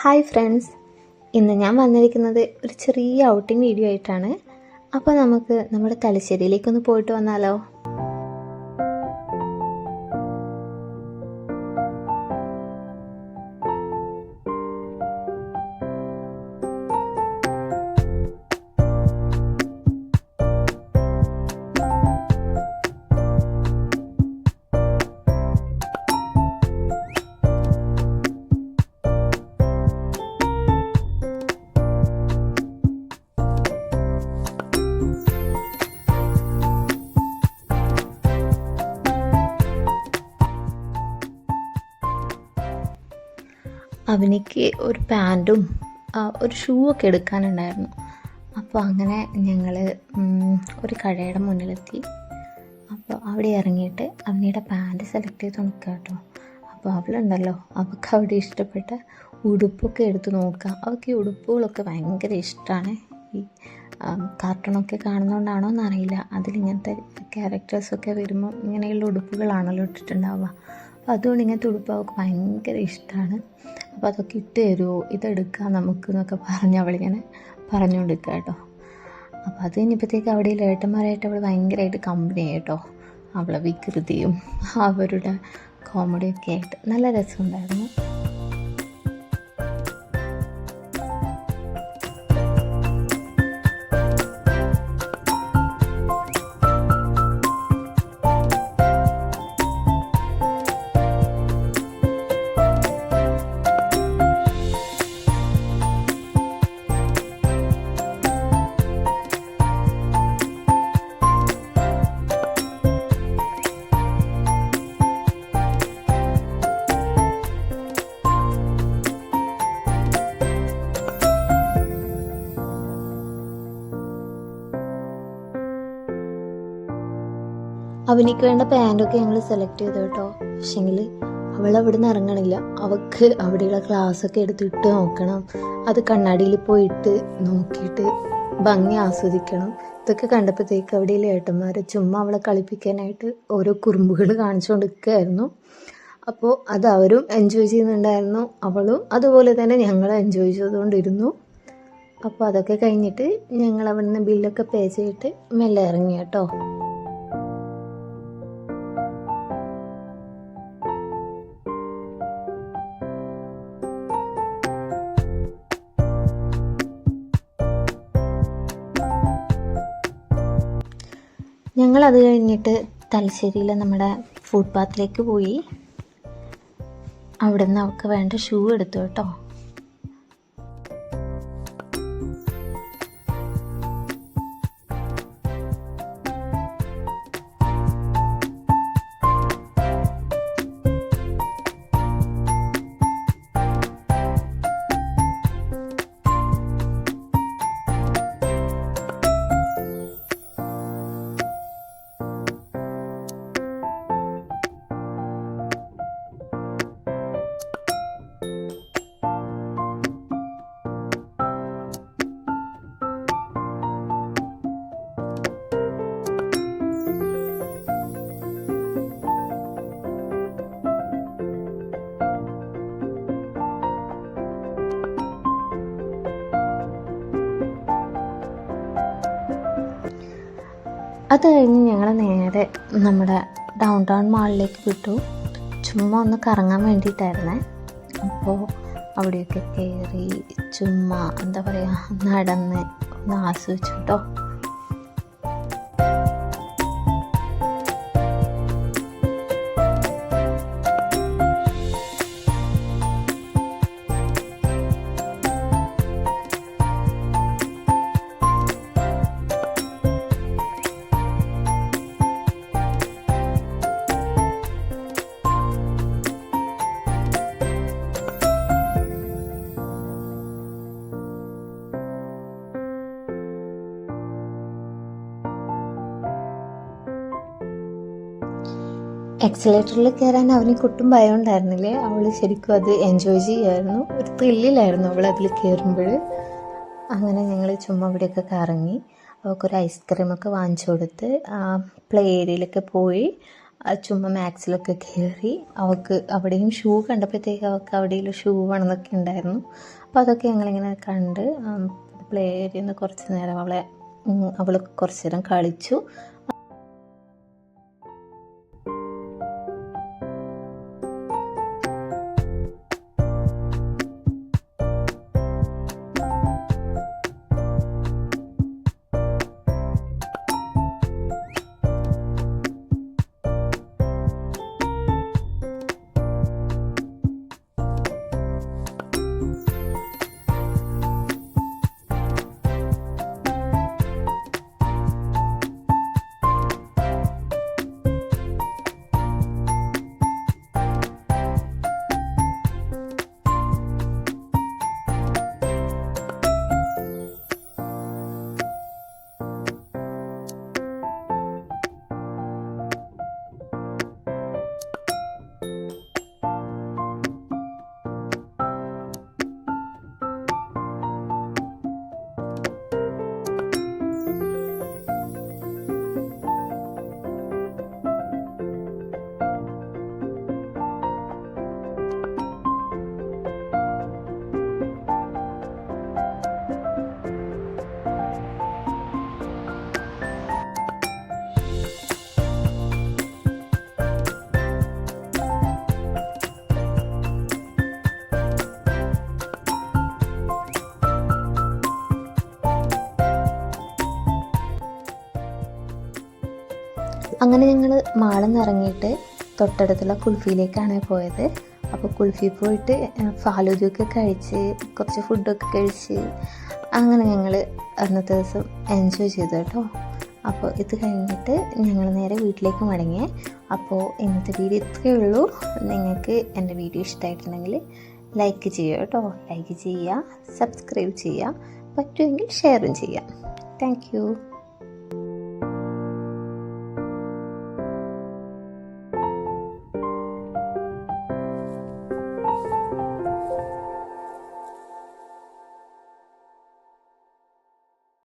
Hi friends, ഇന്ന് ഞാൻ വന്നിരിക്കുന്നത് ഒരു ചെറിയ ഔട്ടിംഗ് വീഡിയോ ആയിട്ടാണ്. അപ്പോൾ നമുക്ക് നമ്മുടെ തലശ്ശേരിയിലേക്കൊന്ന് പോയിട്ട് വന്നാലോ? അവനിക്ക് ഒരു പാൻറ്റും ഒരു ഷൂ ഒക്കെ എടുക്കാനുണ്ടായിരുന്നു. അപ്പോൾ അങ്ങനെ ഞങ്ങൾ ഒരു കടയുടെ മുന്നിലെത്തി. അപ്പോൾ അവിടെ ഇറങ്ങിയിട്ട് അവനിയുടെ പാൻറ്റ് സെലക്ട് ചെയ്ത് നോക്കുക കേട്ടോ. അപ്പോൾ അവളുണ്ടല്ലോ, അവൾക്ക് അവിടെ ഇഷ്ടപ്പെട്ട ഉടുപ്പൊക്കെ എടുത്ത് നോക്കുക. അവൾക്ക് ഈ ഉടുപ്പുകളൊക്കെ ഭയങ്കര ഇഷ്ടമാണ്. ഈ കാർട്ടൂണൊക്കെ കാണുന്നതുകൊണ്ടാണോ എന്നറിയില്ല, അതിലിങ്ങനത്തെ ക്യാരക്ടേഴ്സൊക്കെ വരുമ്പോൾ ഇങ്ങനെയുള്ള ഉടുപ്പുകളാണല്ലോ ഇട്ടിട്ടുണ്ടാവുക. അപ്പോൾ അതുകൊണ്ട് ഇങ്ങനത്തെ ഉടുപ്പ് അവൾക്ക് ഭയങ്കര ഇഷ്ടമാണ്. അപ്പോൾ അതൊക്കെ ഇട്ട് തരുമോ, ഇതെടുക്കാം നമുക്ക് എന്നൊക്കെ പറഞ്ഞ് അവളിങ്ങനെ പറഞ്ഞുകൊണ്ടിരിക്കുക കേട്ടോ. അപ്പോൾ അത് കഴിഞ്ഞപ്പോഴത്തേക്ക് അവിടെ ഏട്ടന്മാരായിട്ട് അവൾ ഭയങ്കരമായിട്ട് കമ്പനി കേട്ടോ. അവളെ വികൃതിയും അവരുടെ കോമഡിയൊക്കെ ആയിട്ട് നല്ല രസമുണ്ടായിരുന്നു. അവനിക്ക് വേണ്ട പാൻറ്റൊക്കെ ഞങ്ങൾ സെലക്ട് ചെയ്തു കേട്ടോ. പക്ഷേങ്കിൽ അവൾ അവിടെ നിന്ന് ഇറങ്ങണില്ല. അവൾക്ക് അവിടെയുള്ള ഗ്ലാസ്സൊക്കെ എടുത്തിട്ട് നോക്കണം, അത് കണ്ണാടിയിൽ പോയിട്ട് നോക്കിയിട്ട് ഭംഗി ആസ്വദിക്കണം. ഇതൊക്കെ കണ്ടപ്പോഴത്തേക്ക് അവിടെയുള്ള ഏട്ടന്മാർ ചുമ്മാ അവളെ കളിപ്പിക്കാനായിട്ട് ഓരോ കുറുമ്പുകൾ കാണിച്ചുകൊണ്ട് നിൽക്കുകയായിരുന്നു. അപ്പോൾ അത് അവരും എൻജോയ് ചെയ്യുന്നുണ്ടായിരുന്നു, അവളും അതുപോലെ തന്നെ ഞങ്ങൾ എൻജോയ് ചെയ്തുകൊണ്ടിരുന്നു. അപ്പോൾ അതൊക്കെ കഴിഞ്ഞിട്ട് ഞങ്ങൾ അവിടെ നിന്ന് ബില്ലൊക്കെ പേ ചെയ്തിട്ട് മെല്ലെ ഇറങ്ങി കേട്ടോ. ഞങ്ങളത് കഴിഞ്ഞിട്ട് തലശ്ശേരിയിലെ നമ്മുടെ ഫുഡ് പാത്തിലേക്ക് പോയി. അവിടെ നിന്ന് അവൾക്ക് വേണ്ട ഷൂ എടുത്തു കേട്ടോ. അത് കഴിഞ്ഞ് ഞങ്ങൾ നേരെ നമ്മുടെ ഡൗൺ ടൗൺ മാളിലേക്ക് വിട്ടു. ചുമ്മാ ഒന്ന് കറങ്ങാൻ വേണ്ടിയിട്ടായിരുന്നേ. അപ്പോൾ അവിടെയൊക്കെ കയറി ചുമ്മാ എന്താ പറയുക, നടന്ന് ഒന്ന് ആസ്വദിച്ചു കേട്ടോ. എക്സലേറ്ററിൽ കയറാൻ അവന് കുട്ടും ഭയം ഉണ്ടായിരുന്നില്ലേ. അവൾ ശരിക്കും അത് എൻജോയ് ചെയ്യുമായിരുന്നു, ഒരു ത്രില്ലിലായിരുന്നു അവൾ അതിൽ കയറുമ്പോൾ. അങ്ങനെ ഞങ്ങൾ ചുമ്മാ ഇവിടെയൊക്കെ കറങ്ങി അവൾക്കൊരു ഐസ്ക്രീമൊക്കെ വാങ്ങിച്ചു കൊടുത്ത് പ്ലേ ഏരിയയിലൊക്കെ പോയി ചുമ്മാ മാക്സിലൊക്കെ കയറി. അവൾക്ക് അവിടെയും ഷൂ കണ്ടപ്പോഴത്തേക്ക് അവൾക്ക് അവിടെയും ഷൂ വേണമെന്നൊക്കെ ഉണ്ടായിരുന്നു. അപ്പോൾ അതൊക്കെ ഞങ്ങളിങ്ങനെ കണ്ട് പ്ലേ ഏരിയയിൽ നിന്ന് കുറച്ച് നേരം അവൾ കുറച്ച് നേരം കളിച്ചു. അങ്ങനെ ഞങ്ങൾ മാളിൽ നിന്ന് ഇറങ്ങിയിട്ട് തൊട്ടടുത്തുള്ള കുൽഫിയിലേക്കാണ് പോയത്. അപ്പോൾ കുൽഫി പോയിട്ട് ഫാലൂദയൊക്കെ കഴിച്ച് കുറച്ച് ഫുഡൊക്കെ കഴിച്ച് അങ്ങനെ ഞങ്ങൾ അന്നത്തെ ദിവസം എൻജോയ് ചെയ്തു കേട്ടോ. അപ്പോൾ ഇത് കഴിഞ്ഞിട്ട് ഞങ്ങൾ നേരെ വീട്ടിലേക്ക് മടങ്ങി. അപ്പോൾ ഇന്നത്തെ വീഡിയോ ഇത്രയേ ഉള്ളൂ. നിങ്ങൾക്ക് എൻ്റെ വീഡിയോ ഇഷ്ടമായിട്ടുണ്ടെങ്കിൽ ലൈക്ക് ചെയ്യുക കേട്ടോ. ലൈക്ക് ചെയ്യുക, സബ്സ്ക്രൈബ് ചെയ്യുക, പറ്റുമെങ്കിൽ ഷെയറും ചെയ്യുക. Thank you.